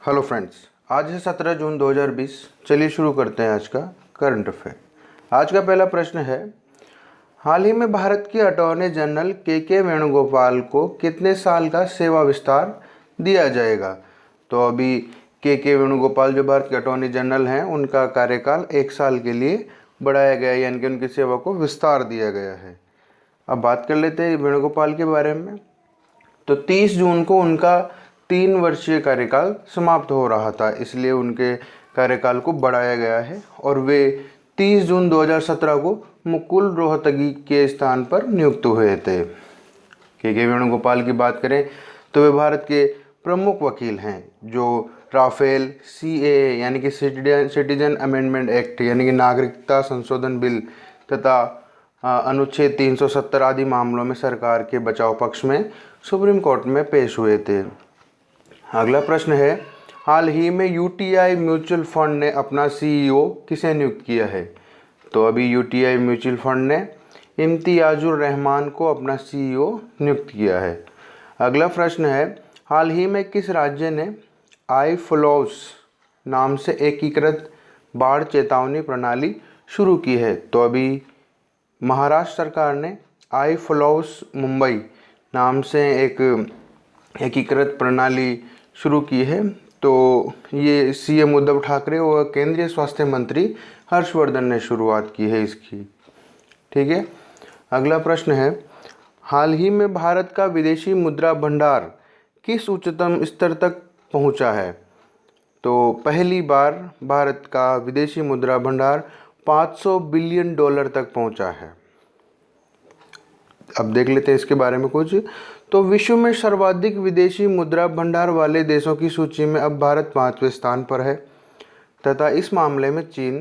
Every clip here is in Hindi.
हेलो फ्रेंड्स, आज है 17 जून 2020। चलिए शुरू करते हैं आज का करंट अफेयर। आज का पहला प्रश्न है, हाल ही में भारत के अटॉर्नी जनरल के वेणुगोपाल को कितने साल का सेवा विस्तार दिया जाएगा? तो अभी के वेणुगोपाल जो भारत के अटॉर्नी जनरल हैं, उनका कार्यकाल 1 साल के लिए बढ़ाया गया है, यानी कि उनकी सेवा को विस्तार दिया गया है। अब बात कर लेते हैं वेणुगोपाल के बारे में। तो 30 जून को उनका 3 वर्षीय कार्यकाल समाप्त हो रहा था, इसलिए उनके कार्यकाल को बढ़ाया गया है और वे 30 जून 2017 को मुकुल रोहतगी के स्थान पर नियुक्त हुए थे। के वेणुगोपाल की बात करें तो वे भारत के प्रमुख वकील हैं जो राफेल, CAA यानी कि सिटीजन अमेंडमेंट एक्ट यानी कि नागरिकता संशोधन बिल तथा अनुच्छेद 370 आदि मामलों में सरकार के बचाव पक्ष में सुप्रीम कोर्ट में पेश हुए थे। अगला प्रश्न है, हाल ही में UTI म्यूचुअल फंड ने अपना CEO किसे नियुक्त किया है? तो अभी UTI म्यूचुअल फंड ने इम्तियाजुर रहमान को अपना CEO नियुक्त किया है। अगला प्रश्न है, हाल ही में किस राज्य ने iFLOWS नाम से एकीकृत बाढ़ चेतावनी प्रणाली शुरू की है? तो अभी महाराष्ट्र सरकार ने iFLOWS मुंबई नाम से एक एकीकृत प्रणाली शुरू की है। तो ये CM उद्धव ठाकरे व केंद्रीय स्वास्थ्य मंत्री हर्षवर्धन ने शुरुआत की है इसकी। ठीक है। अगला प्रश्न है, हाल ही में भारत का विदेशी मुद्रा भंडार किस उच्चतम स्तर तक पहुंचा है? तो पहली बार भारत का विदेशी मुद्रा भंडार $500 बिलियन तक पहुंचा है। अब देख लेते हैं इसके बारे में कुछ। तो विश्व में सर्वाधिक विदेशी मुद्रा भंडार वाले देशों की सूची में अब भारत 5वें स्थान पर है तथा इस मामले में चीन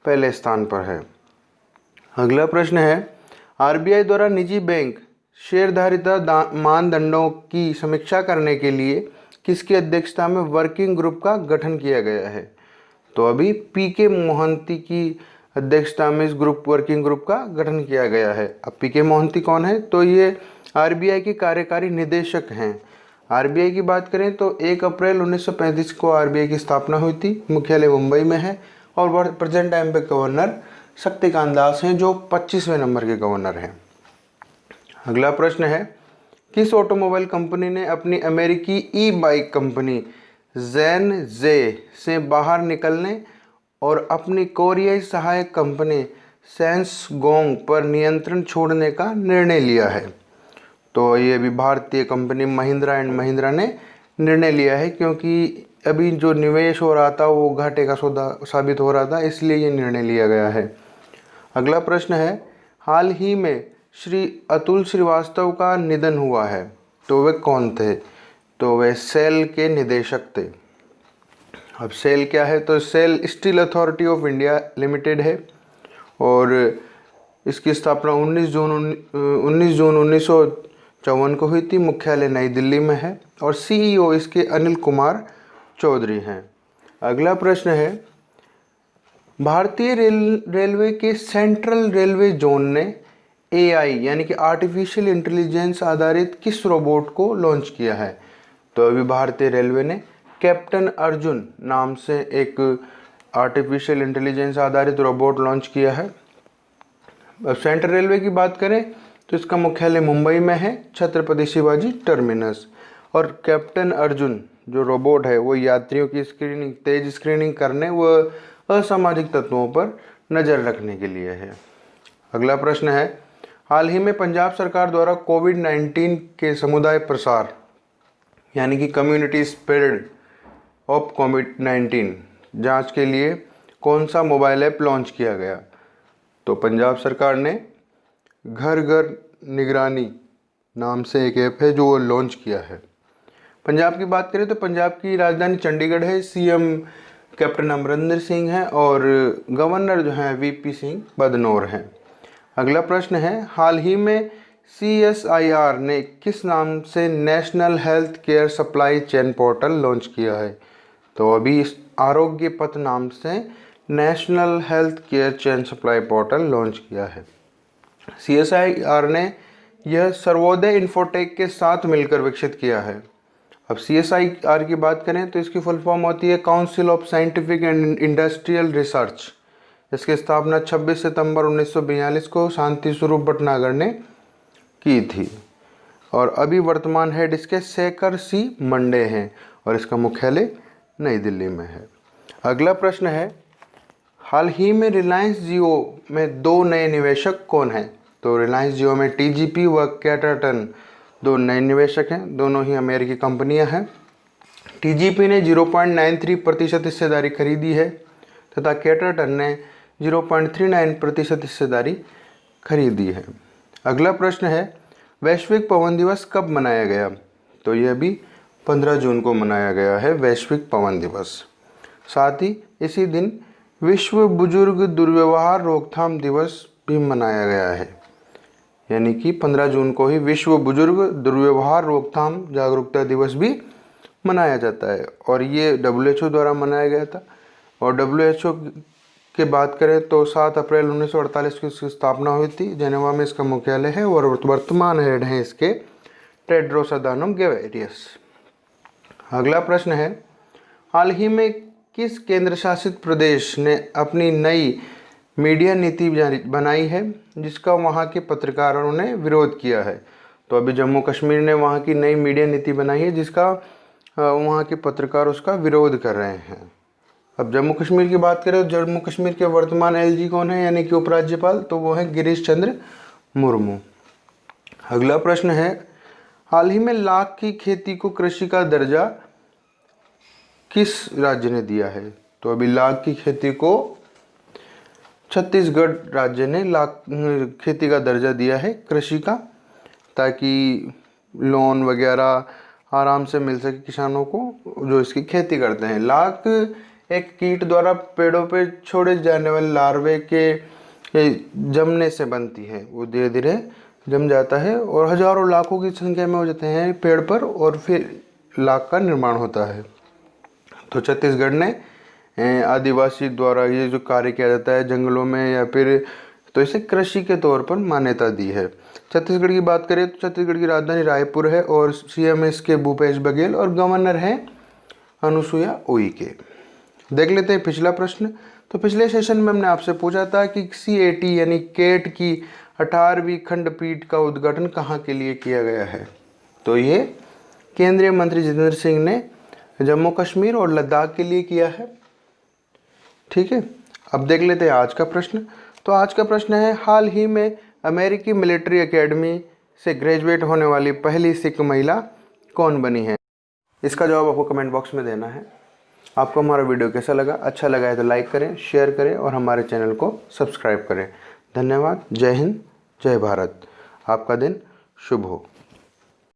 पहले स्थान पर है। अगला प्रश्न है, RBI द्वारा निजी बैंक शेयरधारिता मानदंडों की समीक्षा करने के लिए किसकी अध्यक्षता में वर्किंग ग्रुप का गठन किया गया है? तो अभी PK मोहंती की अध्यक्षता में इस वर्किंग ग्रुप का गठन किया गया है। अब PK मोहंती कौन है? तो ये RBI के कार्यकारी निदेशक हैं। RBI की बात करें तो 1 अप्रैल 1935 को RBI की स्थापना हुई थी। मुख्यालय मुंबई में है और प्रेजेंट टाइम पे गवर्नर शक्तिकांत दास हैं जो 25वें नंबर के गवर्नर हैं। अगला प्रश्न है, किस ऑटोमोबाइल कंपनी ने अपनी अमेरिकी ई-बाइक कंपनी ज़ेनज़े से बाहर निकलने और अपनी कोरियाई सहायक कंपनी सैमसंग पर नियंत्रण छोड़ने का निर्णय लिया है? तो ये अभी भारतीय कंपनी महिंद्रा एंड महिंद्रा ने निर्णय लिया है, क्योंकि अभी जो निवेश हो रहा था वो घाटे का सौदा साबित हो रहा था, इसलिए ये निर्णय लिया गया है। अगला प्रश्न है, हाल ही में श्री अतुल श्रीवास्तव का निधन हुआ है, तो वे कौन थे? तो वे सेल के निदेशक थे। अब सेल क्या है? तो SAIL Steel Authority of India Limited है और इसकी स्थापना 19 जून 1954 को हुई थी। मुख्यालय नई दिल्ली में है और CEO इसके अनिल कुमार चौधरी हैं। अगला प्रश्न है, भारतीय रेलवे के सेंट्रल रेलवे जोन ने AI यानी कि आर्टिफिशियल इंटेलिजेंस आधारित किस रोबोट को लॉन्च किया है? तो अभी भारतीय रेलवे ने कैप्टन अर्जुन नाम से एक आर्टिफिशियल इंटेलिजेंस आधारित रोबोट लॉन्च किया है। अब सेंट्रल रेलवे की बात करें तो इसका मुख्यालय मुंबई में है, छत्रपति शिवाजी टर्मिनस। और कैप्टन अर्जुन जो रोबोट है वो यात्रियों की तेज स्क्रीनिंग करने व असामाजिक तत्वों पर नज़र रखने के लिए है। अगला प्रश्न है, हाल ही में पंजाब सरकार द्वारा कोविड-19 के समुदाय प्रसार यानी कि कम्युनिटी स्प्रेड ऑफ कोविड-19 जांच के लिए कौन सा मोबाइल ऐप लॉन्च किया गया? तो पंजाब सरकार ने घर घर निगरानी नाम से एक ऐप है जो वो लॉन्च किया है। पंजाब की बात करें तो पंजाब की राजधानी चंडीगढ़ है, CM कैप्टन अमरिंदर सिंह हैं और गवर्नर जो हैं VP सिंह बदनौर हैं। अगला प्रश्न है, हाल ही में CSIR ने किस नाम से national health care supply chain portal launch किया है? तो अभी आरोग्य पथ नाम से national health care chain supply portal launch किया है। CSIR ने यह सर्वोदय इन्फोटेक के साथ मिलकर विकसित किया है। अब CSIR की बात करें तो इसकी फुल फॉर्म होती है council of scientific and industrial research. इसकी स्थापना 26 सितंबर 1942 को शांति स्वरूप भटनागर ने की थी और अभी वर्तमान हेड इसके शेखर सी मंडे हैं और इसका मुख्यालय नई दिल्ली में है। अगला प्रश्न है, हाल ही में रिलायंस जियो में 2 नए निवेशक कौन हैं? तो रिलायंस जियो में TGP व कैटरटन 2 नए निवेशक हैं, दोनों ही अमेरिकी कंपनियां हैं। TGP ने 0.93% हिस्सेदारी खरीदी है तथा कैटरटन ने 0.39% हिस्सेदारी खरीदी है। अगला प्रश्न है, वैश्विक पवन दिवस कब मनाया गया? तो यह भी 15 जून को मनाया गया है वैश्विक पवन दिवस। साथ ही इसी दिन विश्व बुजुर्ग दुर्व्यवहार रोकथाम दिवस भी मनाया गया है, यानी कि 15 जून को ही विश्व बुजुर्ग दुर्व्यवहार रोकथाम जागरूकता दिवस भी मनाया जाता है और ये WHO द्वारा मनाया गया था। और WHO की बात करें तो 7 अप्रैल 1948 को इसकी स्थापना हुई थी। जेनेवा में इसका मुख्यालय है और वर्तमान हेड हैं इसके टेड्रोस अधानोम घेब्रेयेसस। अगला प्रश्न है, हाल ही में किस केंद्र शासित प्रदेश ने अपनी नई मीडिया नीति बनाई है जिसका वहाँ के पत्रकारों ने विरोध किया है? तो अभी जम्मू कश्मीर ने वहाँ की नई मीडिया नीति बनाई है जिसका वहाँ के पत्रकार उसका विरोध कर रहे हैं। अब जम्मू कश्मीर की बात करें तो जम्मू कश्मीर के वर्तमान LG कौन है, यानी कि उपराज्यपाल? तो वो हैं गिरीश चंद्र मुर्मू। अगला प्रश्न है, हाल ही में लाख की खेती को कृषि का दर्जा किस राज्य ने दिया है? तो अभी लाख की खेती को छत्तीसगढ़ राज्य ने लाख खेती का दर्जा दिया है कृषि का, ताकि लोन वगैरह आराम से मिल सके किसानों को जो इसकी खेती करते हैं। लाख एक कीट द्वारा पेड़ों पे छोड़े जाने वाले लार्वे के जमने से बनती है, वो धीरे धीरे जम जाता है और हजारों लाखों की संख्या में हो जाते हैं पेड़ पर और फिर लाख का निर्माण होता है। तो छत्तीसगढ़ ने आदिवासी द्वारा ये जो कार्य किया जाता है जंगलों में या फिर, तो इसे कृषि के तौर पर मान्यता दी है। छत्तीसगढ़ की बात करें तो छत्तीसगढ़ की राजधानी रायपुर है और CM इसके भूपेश बघेल और गवर्नर हैं अनुसुईया उइके। देख लेते हैं पिछला प्रश्न। तो पिछले सेशन में हमने आपसे पूछा था कि CAT यानी केट की 18वीं खंडपीठ का उद्घाटन कहाँ के लिए किया गया है? तो ये केंद्रीय मंत्री जितेंद्र सिंह ने जम्मू कश्मीर और लद्दाख के लिए किया है। ठीक है, अब देख लेते हैं आज का प्रश्न। तो आज का प्रश्न है, हाल ही में अमेरिकी मिलिट्री एकेडमी से ग्रेजुएट होने वाली पहली सिख महिला कौन बनी है? इसका जवाब आपको कमेंट बॉक्स में देना है। आपको हमारा वीडियो कैसा लगा? अच्छा लगा है तो लाइक करें, शेयर करें और हमारे चैनल को सब्सक्राइब करें। धन्यवाद। जय हिंद, जय भारत। आपका दिन शुभ हो।